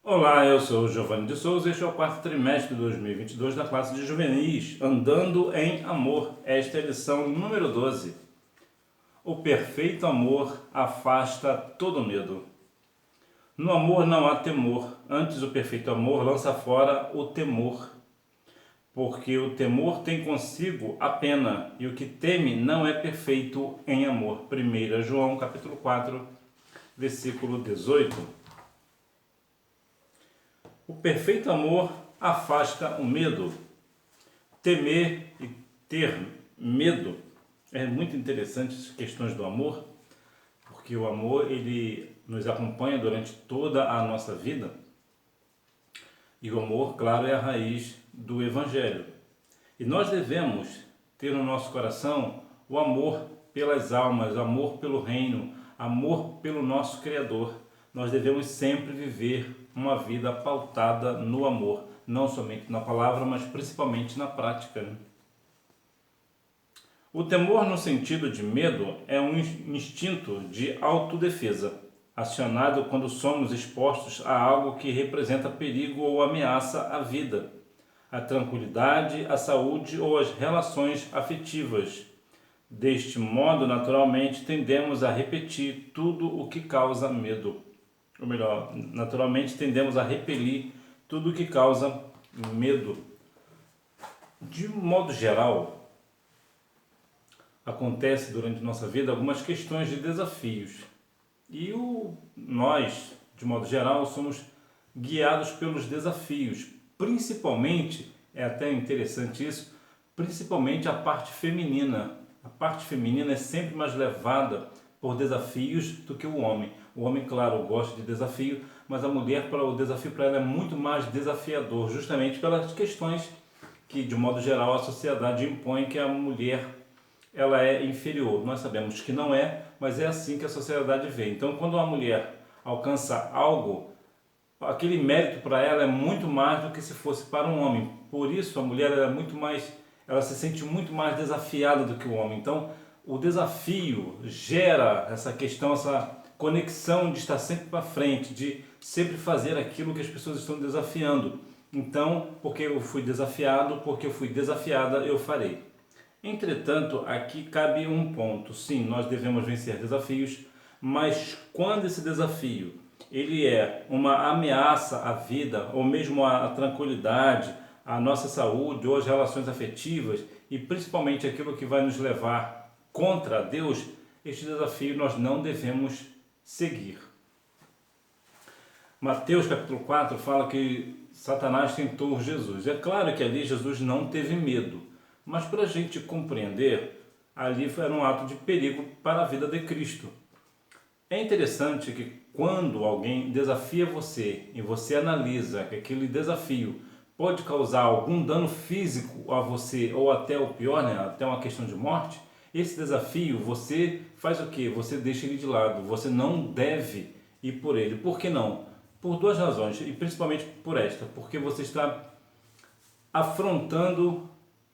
Olá, eu sou o Giovanni de Souza e este é o quarto trimestre de 2022 da classe de juvenis, Andando em Amor. Esta é a lição número 12. O perfeito amor afasta todo medo. No amor não há temor, antes o perfeito amor lança fora o temor, porque o temor tem consigo a pena, e o que teme não é perfeito em amor. 1 João capítulo 4, versículo 18. O perfeito amor afasta o medo. Temer e ter medo é muito interessante essas questões do amor, porque o amor ele nos acompanha durante toda a nossa vida e o amor, claro, é a raiz do Evangelho. E nós devemos ter no nosso coração o amor pelas almas, amor pelo reino, amor pelo nosso Criador. Nós devemos sempre viver uma vida pautada no amor, não somente na palavra, mas principalmente na prática. O temor, no sentido de medo, é um instinto de autodefesa, acionado quando somos expostos a algo que representa perigo ou ameaça à vida, à tranquilidade, à saúde ou às relações afetivas. Deste modo, naturalmente, tendemos a repetir tudo o que causa medo. Ou melhor, naturalmente, tendemos a repelir tudo o que causa medo. De modo geral, acontece durante nossa vida algumas questões de desafios. E nós, de modo geral, somos guiados pelos desafios. Principalmente, é até interessante isso, principalmente a parte feminina. A parte feminina é sempre mais levada por desafios do que o homem. O homem, claro, gosta de desafio, mas a mulher, o desafio para ela é muito mais desafiador, justamente pelas questões que, de modo geral, a sociedade impõe que a mulher ela é inferior. Nós sabemos que não é, mas é assim que a sociedade vê. Então, quando uma mulher alcança algo, aquele mérito para ela é muito mais do que se fosse para um homem. Por isso, a mulher é muito mais, ela se sente muito mais desafiada do que o homem. Então, o desafio gera essa questão, essa conexão de estar sempre para frente, de sempre fazer aquilo que as pessoas estão desafiando. Então, porque eu fui desafiado, porque eu fui desafiada, eu farei. Entretanto, aqui cabe um ponto. Sim, nós devemos vencer desafios, mas quando esse desafio ele é uma ameaça à vida, ou mesmo à tranquilidade, à nossa saúde ou às relações afetivas, e principalmente aquilo que vai nos levar contra Deus, este desafio nós não devemos seguir. Mateus capítulo 4 fala que Satanás tentou Jesus. É claro que ali Jesus não teve medo, mas para a gente compreender, ali era um ato de perigo para a vida de Cristo. É interessante que quando alguém desafia você e você analisa que aquele desafio pode causar algum dano físico a você ou até o pior, né, até uma questão de morte, esse desafio você faz o que? Você deixa ele de lado, você não deve ir por ele. Por que não? Por duas razões, e principalmente por esta, porque você está afrontando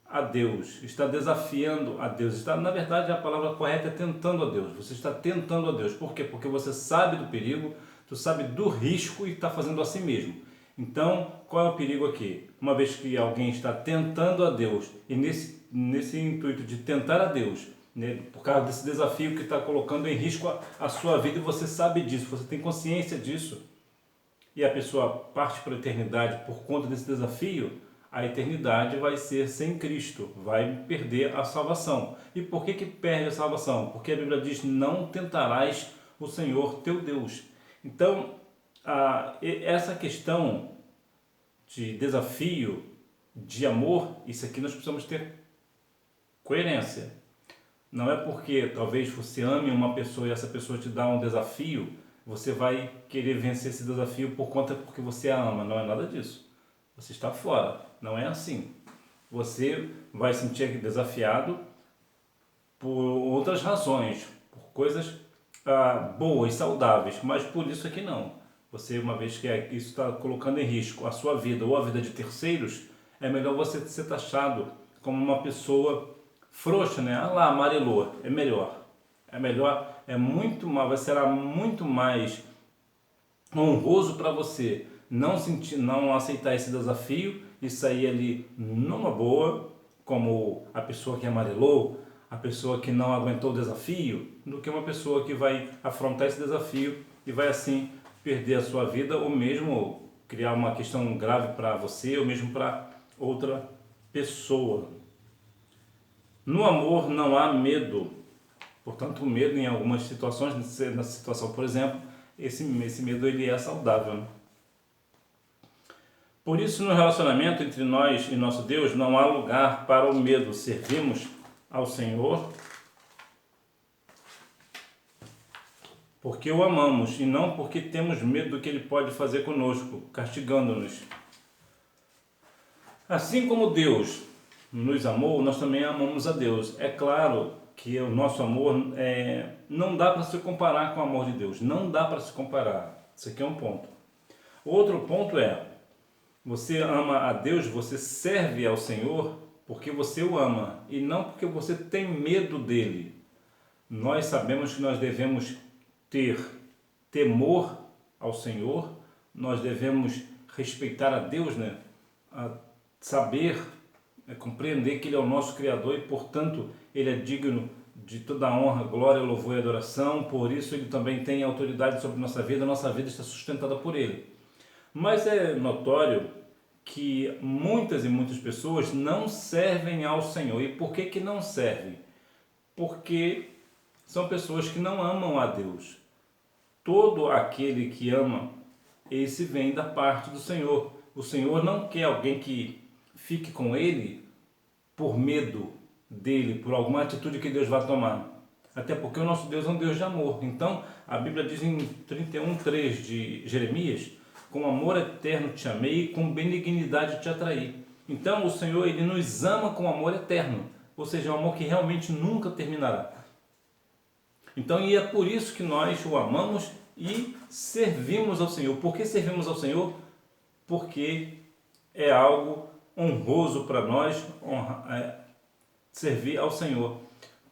a Deus, está desafiando a Deus, está, na verdade a palavra correta é tentando a Deus, você está tentando a Deus, por quê? Porque você sabe do perigo, tu sabe do risco e está fazendo a si mesmo. Então, qual é o perigo aqui? Uma vez que alguém está tentando a Deus e nesse intuito de tentar a Deus, né, por causa desse desafio que está colocando em risco a sua vida e você sabe disso, você tem consciência disso, e a pessoa parte para a eternidade por conta desse desafio, a eternidade vai ser sem Cristo, vai perder a salvação. E por que perde a salvação? Porque a Bíblia diz: não tentarás o Senhor teu Deus. Então, essa questão de desafio, de amor, isso aqui nós precisamos ter coerência. Não é porque talvez você ame uma pessoa e essa pessoa te dá um desafio, você vai querer vencer esse desafio porque você a ama. Não é nada disso. Você está fora. Não é assim. Você vai sentir desafiado por outras razões, por coisas boas, saudáveis, mas por isso aqui não. Você, uma vez que isso está colocando em risco a sua vida ou a vida de terceiros, é melhor você ser taxado como uma pessoa frouxa, né? Ah lá, amarelou. É melhor. É melhor, é muito mais, será muito mais honroso para você não aceitar esse desafio e sair ali numa boa, como a pessoa que amarelou, a pessoa que não aguentou o desafio, do que uma pessoa que vai afrontar esse desafio e vai assim perder a sua vida ou mesmo criar uma questão grave para você ou mesmo para outra pessoa. No amor não há medo. Portanto, o medo em algumas situações, nessa situação, por exemplo, esse medo ele é saudável, né? Por isso, no relacionamento entre nós e nosso Deus, não há lugar para o medo. Servimos ao Senhor porque o amamos e não porque temos medo do que Ele pode fazer conosco, castigando-nos. Assim como Deus nos amou, nós também amamos a Deus. É claro que o nosso amor não dá para se comparar com o amor de Deus. Não dá para se comparar. Isso aqui é um ponto. Outro ponto é, você ama a Deus, você serve ao Senhor porque você o ama e não porque você tem medo dele. Nós sabemos que nós devemos ter temor ao Senhor, nós devemos respeitar a Deus, né? Saber, compreender que Ele é o nosso Criador e, portanto, Ele é digno de toda a honra, glória, louvor e adoração. Por isso, Ele também tem autoridade sobre nossa vida está sustentada por Ele. Mas é notório que muitas e muitas pessoas não servem ao Senhor. E por que não servem? Porque são pessoas que não amam a Deus. Todo aquele que ama, esse vem da parte do Senhor. O Senhor não quer alguém que fique com Ele por medo dele, por alguma atitude que Deus vai tomar. Até porque o nosso Deus é um Deus de amor. Então, a Bíblia diz em 31:3 de Jeremias: com amor eterno te amei e com benignidade te atraí. Então, o Senhor, Ele nos ama com amor eterno. Ou seja, um amor que realmente nunca terminará. Então, e é por isso que nós o amamos e servimos ao Senhor. Por que servimos ao Senhor? Porque é algo honroso para nós servir ao Senhor.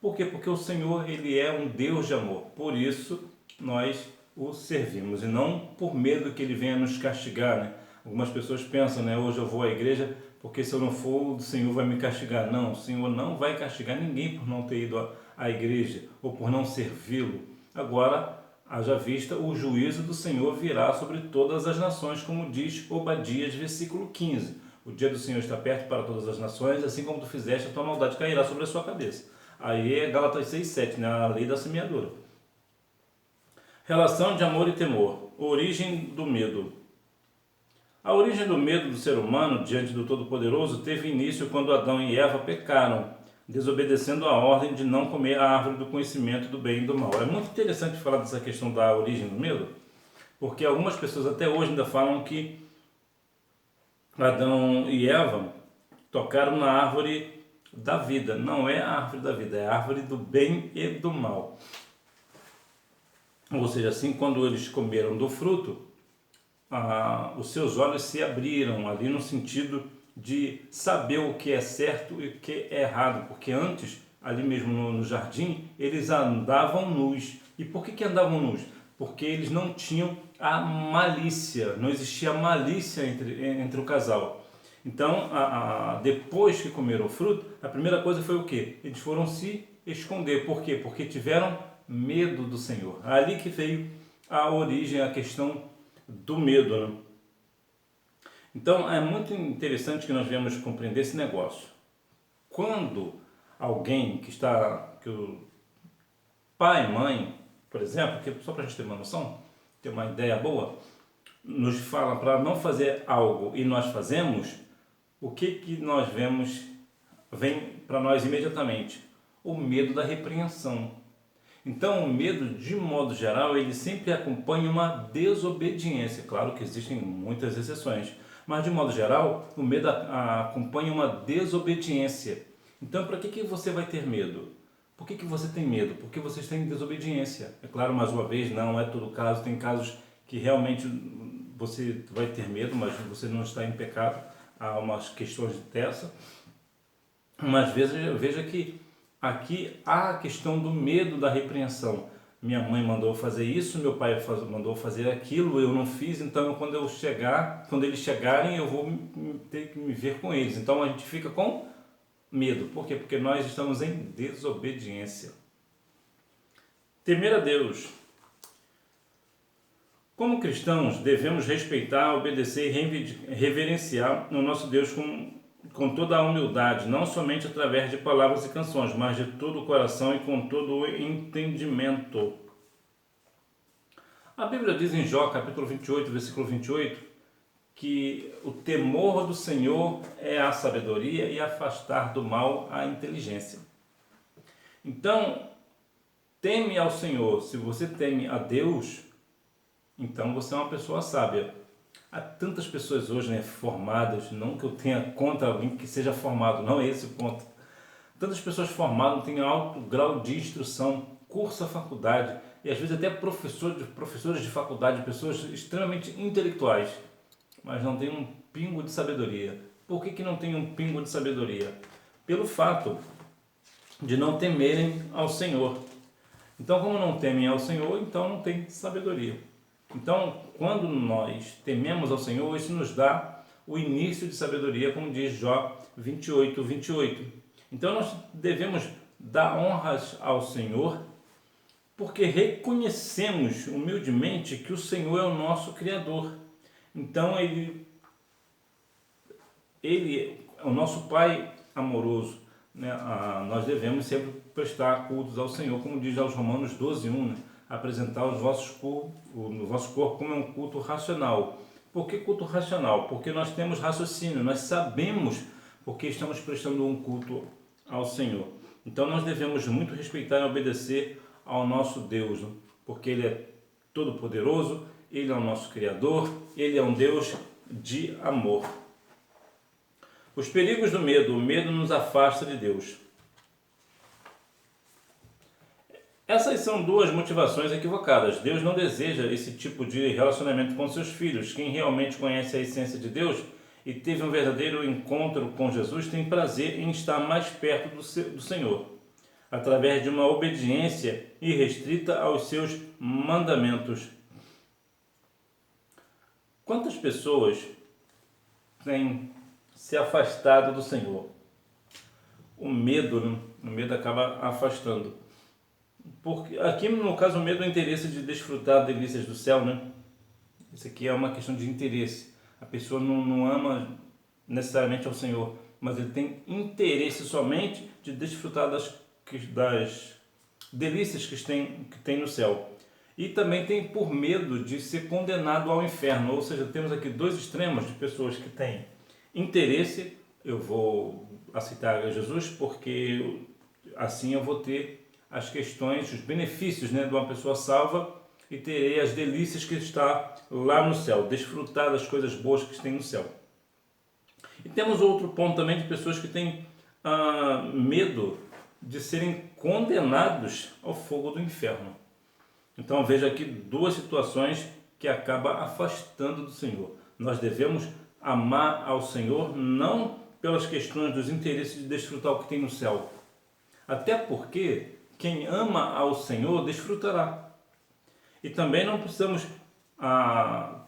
Por quê? Porque o Senhor, Ele é um Deus de amor. Por isso, nós o servimos. E não por medo que Ele venha nos castigar, né? Algumas pessoas pensam, né? Hoje eu vou à igreja porque se eu não for, o Senhor vai me castigar. Não, o Senhor não vai castigar ninguém por não ter ido à igreja ou por não servi-lo. Agora, haja vista, o juízo do Senhor virá sobre todas as nações, como diz Obadias, versículo 15. O dia do Senhor está perto para todas as nações, assim como tu fizeste, a tua maldade cairá sobre a sua cabeça. Aí é Gálatas 6:7, né? A lei da semeadura. Relação de amor e temor. Origem do medo. A origem do medo do ser humano diante do Todo-Poderoso teve início quando Adão e Eva pecaram, desobedecendo a ordem de não comer a árvore do conhecimento do bem e do mal. É muito interessante falar dessa questão da origem do medo, porque algumas pessoas até hoje ainda falam que Adão e Eva tocaram na árvore da vida. Não é a árvore da vida, é a árvore do bem e do mal. Ou seja, assim, quando eles comeram do fruto, os seus olhos se abriram ali no sentido de saber o que é certo e o que é errado, porque antes, ali mesmo no jardim, eles andavam nus. E por que andavam nus? Porque eles não tinham a malícia, não existia malícia entre o casal. Então, depois que comeram o fruto, a primeira coisa foi o quê? Eles foram se esconder. Por quê? Porque tiveram medo do Senhor. Ali que veio a origem, a questão do medo, né? Então, é muito interessante que nós venhamos compreender esse negócio. Quando alguém que o pai, mãe, por exemplo, que só para a gente ter uma noção, ter uma ideia boa, nos fala para não fazer algo e nós fazemos, o que nós vemos, vem para nós imediatamente? O medo da repreensão. Então, o medo, de modo geral, ele sempre acompanha uma desobediência. Claro que existem muitas exceções, mas de modo geral, o medo acompanha uma desobediência. Então, para que você vai ter medo? Por que você tem medo? Porque você está em desobediência. É claro, mais uma vez, não é todo caso. Tem casos que realmente você vai ter medo, mas você não está em pecado. Há umas questões dessa. Mas veja que aqui há a questão do medo da repreensão. minha mãe mandou fazer isso, meu pai mandou fazer aquilo, eu não fiz, então quando eles chegarem, eu vou ter que me ver com eles. Então a gente fica com medo. Por quê? Porque nós estamos em desobediência. Temer a Deus. Como cristãos, devemos respeitar, obedecer e reverenciar o nosso Deus com toda a humildade, não somente através de palavras e canções, mas de todo o coração e com todo o entendimento. A Bíblia diz em Jó, capítulo 28, versículo 28, que o temor do Senhor é a sabedoria e afastar do mal a inteligência. Então, teme ao Senhor. Se você teme a Deus, então você é uma pessoa sábia. Há tantas pessoas hoje, formadas, não que eu tenha contra alguém que seja formado, não é esse o ponto. Tantas pessoas formadas têm alto grau de instrução, cursa faculdade, e às vezes até professores de faculdade, pessoas extremamente intelectuais, mas não tem um pingo de sabedoria. Por que não tem um pingo de sabedoria? Pelo fato de não temerem ao Senhor. Então, como não temem ao Senhor, então não tem sabedoria. Então, quando nós tememos ao Senhor, isso nos dá o início de sabedoria, como diz Jó 28, 28. Então, nós devemos dar honras ao Senhor, porque reconhecemos humildemente que o Senhor é o nosso Criador. Então, Ele é o nosso Pai amoroso. Nós devemos sempre prestar cultos ao Senhor, como diz aos Romanos 12, 1, apresentar o vosso corpo como um culto racional. Por que culto racional? Porque nós temos raciocínio, nós sabemos porque estamos prestando um culto ao Senhor. Então nós devemos muito respeitar e obedecer ao nosso Deus, porque Ele é todo-poderoso, Ele é o nosso Criador, Ele é um Deus de amor. Os perigos do medo. O medo nos afasta de Deus. Essas são duas motivações equivocadas. Deus não deseja esse tipo de relacionamento com seus filhos. Quem realmente conhece a essência de Deus e teve um verdadeiro encontro com Jesus tem prazer em estar mais perto do Senhor, através de uma obediência irrestrita aos seus mandamentos. Quantas pessoas têm se afastado do Senhor? O medo acaba afastando. Porque aqui no caso o medo é o interesse de desfrutar delícias do céu, Isso aqui é uma questão de interesse. A pessoa não ama necessariamente ao Senhor, mas ele tem interesse somente de desfrutar das delícias que tem no céu. E também tem por medo de ser condenado ao inferno. Ou seja, temos aqui dois extremos de pessoas que têm interesse. Eu vou aceitar Jesus porque assim eu vou ter as questões, os benefícios de uma pessoa salva e terei as delícias que está lá no céu, desfrutar das coisas boas que tem no céu. E temos outro ponto também de pessoas que têm medo de serem condenados ao fogo do inferno. Então veja aqui duas situações que acabam afastando do Senhor. Nós devemos amar ao Senhor não pelas questões dos interesses de desfrutar o que tem no céu. Até porque quem ama ao Senhor desfrutará. E também não precisamos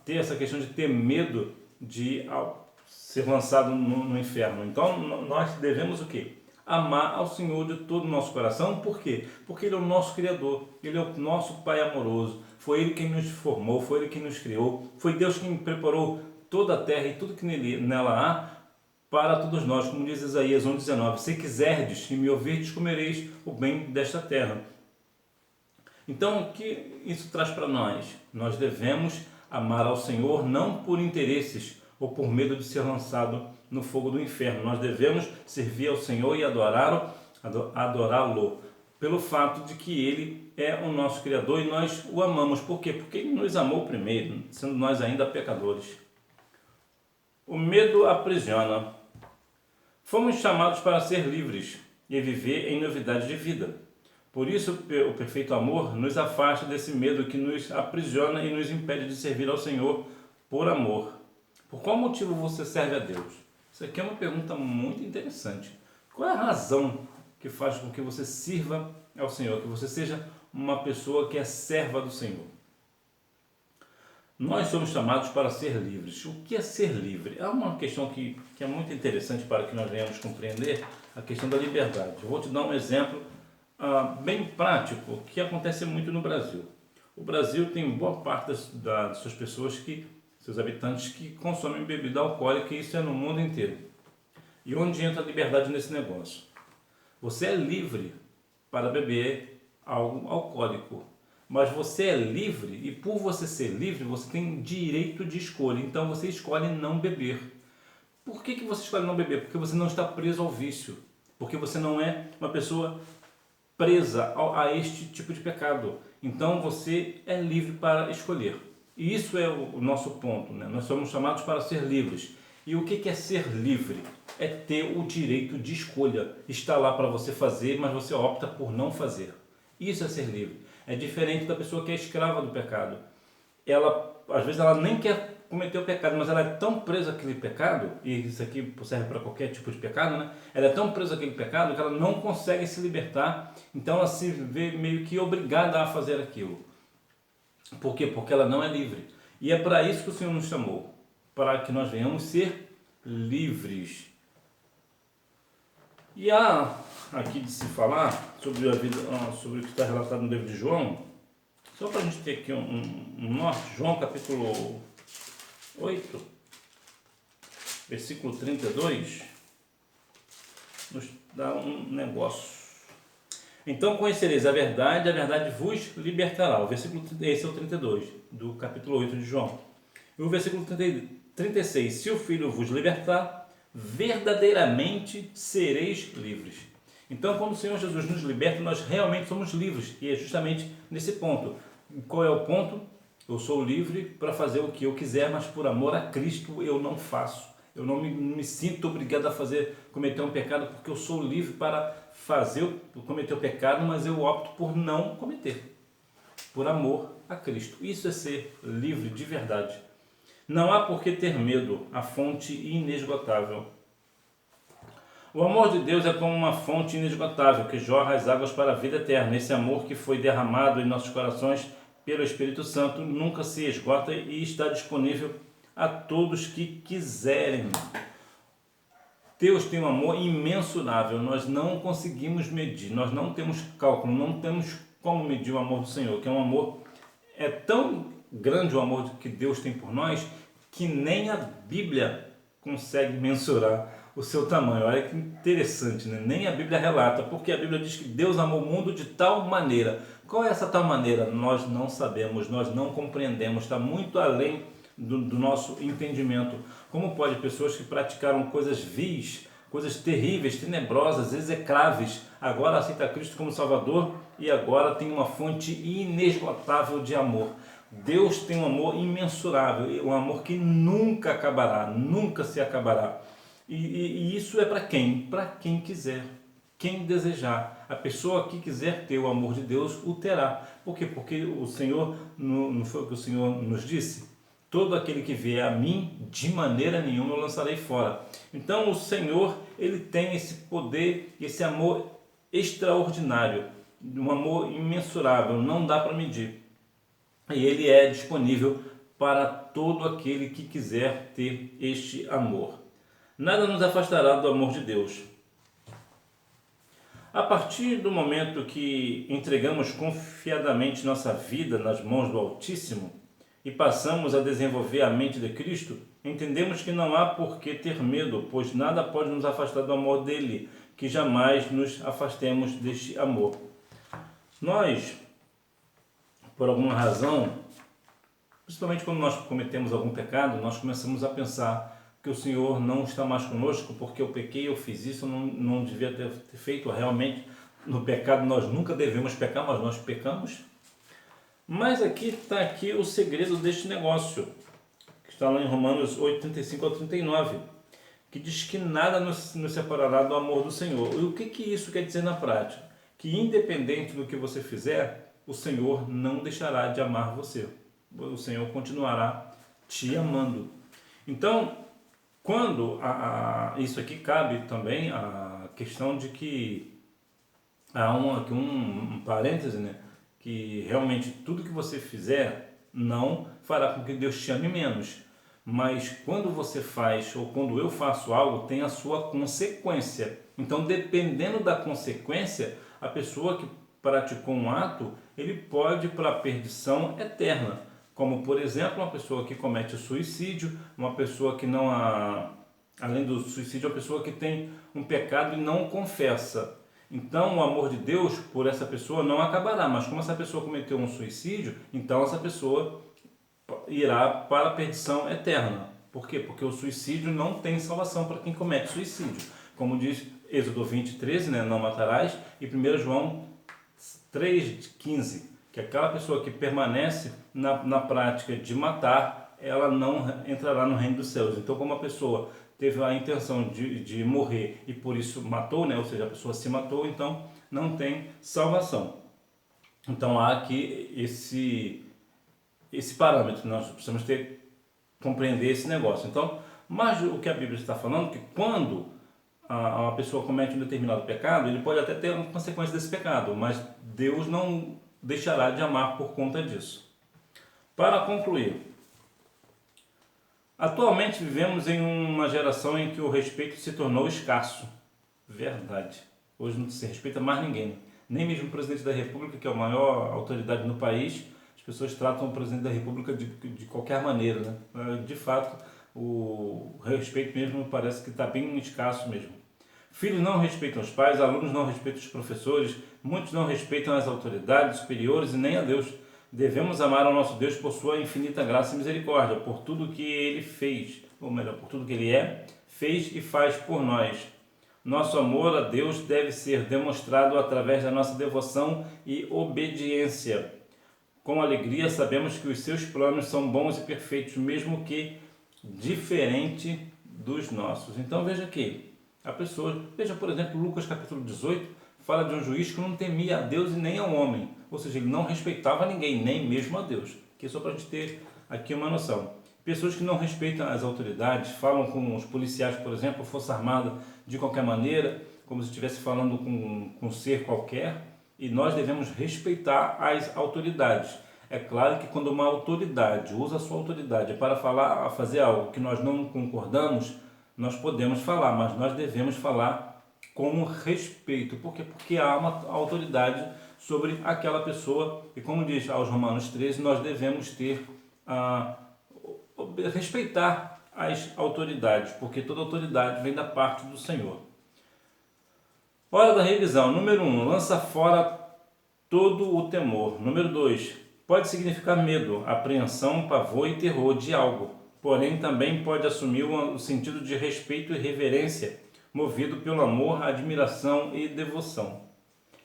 ter essa questão de ter medo de ser lançado no inferno. Então nós devemos o quê? Amar ao Senhor de todo o nosso coração. Por quê? Porque Ele é o nosso Criador, Ele é o nosso Pai amoroso. Foi Ele quem nos formou, foi Ele quem nos criou, foi Deus quem preparou toda a terra e tudo que nela há para todos nós, como diz Isaías 1,19. Se quiserdes e me ouvirdes, comereis o bem desta terra. Então, o que isso traz para nós? Nós devemos amar ao Senhor não por interesses ou por medo de ser lançado no fogo do inferno. Nós devemos servir ao Senhor e adorá-lo pelo fato de que Ele é o nosso Criador e nós o amamos. Por quê? Porque Ele nos amou primeiro, sendo nós ainda pecadores. O medo aprisiona. Fomos chamados para ser livres e viver em novidade de vida. Por isso, o perfeito amor nos afasta desse medo que nos aprisiona e nos impede de servir ao Senhor por amor. Por qual motivo você serve a Deus? Isso aqui é uma pergunta muito interessante. Qual é a razão que faz com que você sirva ao Senhor, que você seja uma pessoa que é serva do Senhor. Nós somos chamados para ser livres. O que é ser livre? É uma questão que é muito interessante para que nós venhamos compreender a questão da liberdade. Eu vou te dar um exemplo bem prático que acontece muito no Brasil. O Brasil tem boa parte das suas pessoas, seus habitantes, que consomem bebida alcoólica, e isso é no mundo inteiro. E onde entra a liberdade nesse negócio? Você é livre para beber algo alcoólico, mas você é livre, e por você ser livre, você tem direito de escolha. Então você escolhe não beber. Por que você escolhe não beber? Porque você não está preso ao vício. Porque você não é uma pessoa presa a este tipo de pecado. Então você é livre para escolher. E isso é o nosso ponto, né? Nós somos chamados para ser livres. E o que é ser livre? É ter o direito de escolha. Está lá para você fazer, mas você opta por não fazer. Isso é ser livre. É diferente da pessoa que é escrava do pecado. Às vezes ela nem quer cometer o pecado, mas ela é tão presa àquele pecado, e isso aqui serve para qualquer tipo de pecado, né? Ela é tão presa àquele pecado que ela não consegue se libertar, então ela se vê meio que obrigada a fazer aquilo. Por quê? Porque ela não é livre. E é para isso que o Senhor nos chamou, para que nós venhamos ser livres. E há aqui de se falar sobre a vida, sobre o que está relatado no livro de João, só para a gente ter aqui um norte. João capítulo 8, versículo 32, nos dá um negócio. Então conhecereis a verdade vos libertará. O versículo, esse é o 32, do capítulo 8 de João. E o versículo 36, se o Filho vos libertar, verdadeiramente sereis livres. Então, quando o Senhor Jesus nos liberta, nós realmente somos livres. E é justamente nesse ponto. Qual é o ponto? Eu sou livre para fazer o que eu quiser, mas por amor a Cristo eu não faço. Eu não me sinto obrigado a cometer um pecado, porque eu sou livre para cometer o pecado, mas eu opto por não cometer. Por amor a Cristo. Isso é ser livre de verdade. Não há por que ter medo, a fonte inesgotável. O amor de Deus é como uma fonte inesgotável que jorra as águas para a vida eterna. Esse amor que foi derramado em nossos corações pelo Espírito Santo nunca se esgota e está disponível a todos que quiserem. Deus tem um amor imensurável, nós não conseguimos medir, nós não temos cálculo, não temos como medir o amor do Senhor, que é um amor, é tão grande o amor que Deus tem por nós, que nem a Bíblia consegue mensurar o seu tamanho. Olha que interessante, né? Nem a Bíblia relata, porque a Bíblia diz que Deus amou o mundo de tal maneira. Qual é essa tal maneira? Nós não sabemos, nós não compreendemos, está muito além do nosso entendimento. Como pode pessoas que praticaram coisas vis, coisas terríveis, tenebrosas, execráveis, agora aceita Cristo como Salvador e agora tem uma fonte inesgotável de amor? Deus tem um amor imensurável, um amor que nunca acabará, nunca se acabará. E isso é para quem? Para quem quiser, quem desejar. A pessoa que quiser ter o amor de Deus o terá. Por quê? Porque o Senhor, não foi o que o Senhor nos disse? Todo aquele que vier a mim, de maneira nenhuma eu lançarei fora. Então o Senhor, ele tem esse poder, esse amor extraordinário, um amor imensurável, não dá para medir. E ele é disponível para todo aquele que quiser ter este amor. Nada nos afastará do amor de Deus. A partir do momento que entregamos confiadamente nossa vida nas mãos do Altíssimo e passamos a desenvolver a mente de Cristo, entendemos que não há por que ter medo, pois nada pode nos afastar do amor dele, que jamais nos afastemos deste amor. Nós, por alguma razão, principalmente quando nós cometemos algum pecado, nós começamos a pensar que o Senhor não está mais conosco porque eu pequei, eu fiz isso, eu não devia ter feito. Realmente, no pecado nós nunca devemos pecar, mas nós pecamos. Mas aqui está o segredo deste negócio, que está lá em Romanos 8, 35 ao 39, que diz que nada nos separará do amor do Senhor. E o que isso quer dizer na prática? Que independente do que você fizer, o Senhor não deixará de amar você. O Senhor continuará te amando. Então, quando isso aqui cabe também a questão de que há um parêntese, né? que realmente tudo que você fizer não fará com que Deus te ame menos. Mas quando você faz ou quando eu faço algo, tem a sua consequência. Então, dependendo da consequência, a pessoa que praticou um ato, ele pode ir para a perdição eterna. Como, por exemplo, uma pessoa que comete suicídio, uma pessoa que não além do suicídio, uma pessoa que tem um pecado e não confessa. Então, o amor de Deus por essa pessoa não acabará, mas como essa pessoa cometeu um suicídio, então essa pessoa irá para a perdição eterna. Por quê? Porque o suicídio não tem salvação para quem comete suicídio. Como diz Êxodo 20:13, né? Não matarás, e 1 João 3:15, que aquela pessoa que permanece na prática de matar, ela não entrará no reino dos céus. Então, como a pessoa teve a intenção de morrer e por isso matou, né? Ou seja, a pessoa se matou, então não tem salvação. Então há aqui esse parâmetro, nós precisamos compreender esse negócio. Então, mas o que a Bíblia está falando, que quando uma pessoa comete um determinado pecado, ele pode até ter uma consequência desse pecado, mas Deus não deixará de amar por conta disso. Para concluir, atualmente vivemos em uma geração em que o respeito se tornou escasso. Verdade. Hoje não se respeita mais ninguém. Nem mesmo o presidente da República, que é a maior autoridade no país, as pessoas tratam o presidente da República de qualquer maneira, né? De fato, o respeito mesmo parece que está bem escasso mesmo. Filhos não respeitam os pais, alunos não respeitam os professores, muitos não respeitam as autoridades superiores e nem a Deus. Devemos amar ao nosso Deus por sua infinita graça e misericórdia, por tudo que Ele fez, ou melhor, por tudo que Ele fez e faz por nós. Nosso amor a Deus deve ser demonstrado através da nossa devoção e obediência. Com alegria sabemos que os seus planos são bons e perfeitos, mesmo que diferente dos nossos. Então veja aqui, veja por exemplo, Lucas capítulo 18, fala de um juiz que não temia a Deus e nem ao homem, ou seja, ele não respeitava ninguém, nem mesmo a Deus. Que é só para a gente ter aqui uma noção. Pessoas que não respeitam as autoridades, falam com os policiais, por exemplo, Força Armada, de qualquer maneira, como se estivesse falando com um ser qualquer, e nós devemos respeitar as autoridades. É claro que quando uma autoridade usa a sua autoridade para fazer algo que nós não concordamos, nós podemos falar, mas nós devemos falar com respeito. Por quê? Porque há uma autoridade sobre aquela pessoa, e como diz aos Romanos 13, nós devemos respeitar as autoridades, porque toda autoridade vem da parte do Senhor. Hora da revisão. Número 1, lança fora todo o temor. Número 2, pode significar medo, apreensão, pavor e terror de algo, porém também pode assumir o sentido de respeito e reverência, movido pelo amor, admiração e devoção.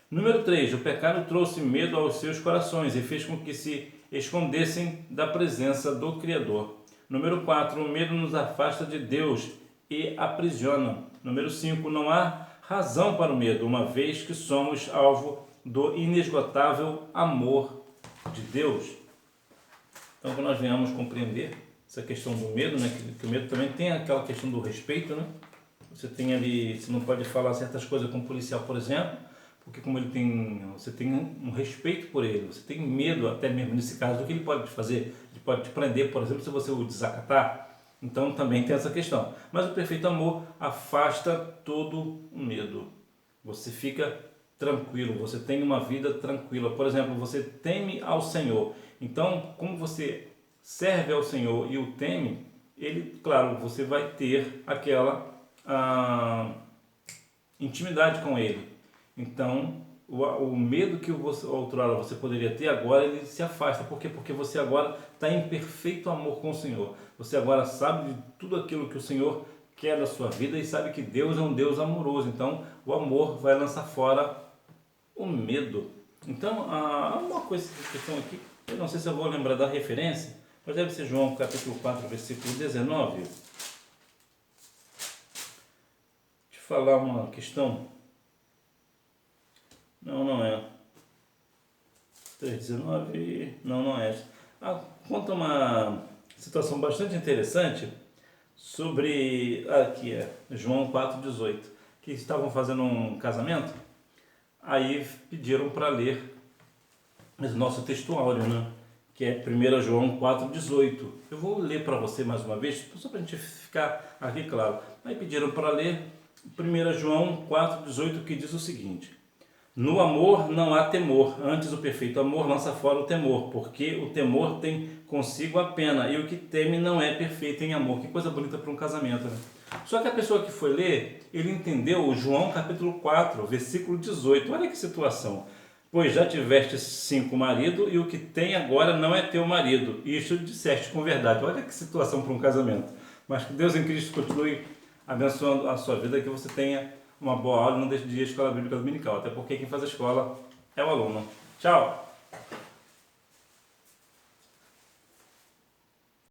Número 3, o pecado trouxe medo aos seus corações e fez com que se escondessem da presença do Criador. Número 4, o medo nos afasta de Deus e aprisiona. Número 5, não há razão para o medo, uma vez que somos alvo do inesgotável amor de Deus. Então, quando nós venhamos compreender essa questão do medo, né, que o medo também tem aquela questão do respeito, né? Você tem ali, você não pode falar certas coisas com um policial, por exemplo, porque como você tem um respeito por ele, você tem medo até mesmo nesse caso do que ele pode te fazer, ele pode te prender, por exemplo, se você o desacatar. Então também tem essa questão. Mas o perfeito amor afasta todo o medo. Você fica tranquilo, você tem uma vida tranquila. Por exemplo, você teme ao Senhor. Então, como você serve ao Senhor e o teme, ele, claro, você vai ter aquela intimidade com ele. Então, o medo que outrora você poderia ter, agora ele se afasta. Por quê? Porque você agora está em perfeito amor com o Senhor. Você agora sabe de tudo aquilo que o Senhor quer da sua vida e sabe que Deus é um Deus amoroso. Então, o amor vai lançar fora o medo. Então, há uma questão aqui, eu não sei se eu vou lembrar da referência, mas deve ser João capítulo 4, versículo 19. Deixa eu falar uma questão. Não é. 3,19, não é essa. Conta uma situação bastante interessante sobre, aqui é João 4,18, que estavam fazendo um casamento, aí pediram para ler mas o nosso texto áureo, né? Que é 1 João 4,18. Eu vou ler para você mais uma vez, só para a gente ficar aqui claro. Aí pediram para ler 1 João 4,18, que diz o seguinte: no amor não há temor, antes o perfeito amor lança fora o temor, porque o temor tem consigo a pena, e o que teme não é perfeito em amor. Que coisa bonita para um casamento, né? Só que a pessoa que foi ler, ele entendeu o João capítulo 4, versículo 18. Olha que situação. Pois já tiveste 5 maridos, e o que tem agora não é teu marido. Isto disseste com verdade. Olha que situação para um casamento. Mas que Deus em Cristo continue abençoando a sua vida, que você tenha uma boa aula e não deixe de ir à escola bíblica dominical. Até porque quem faz a escola é o aluno. Tchau!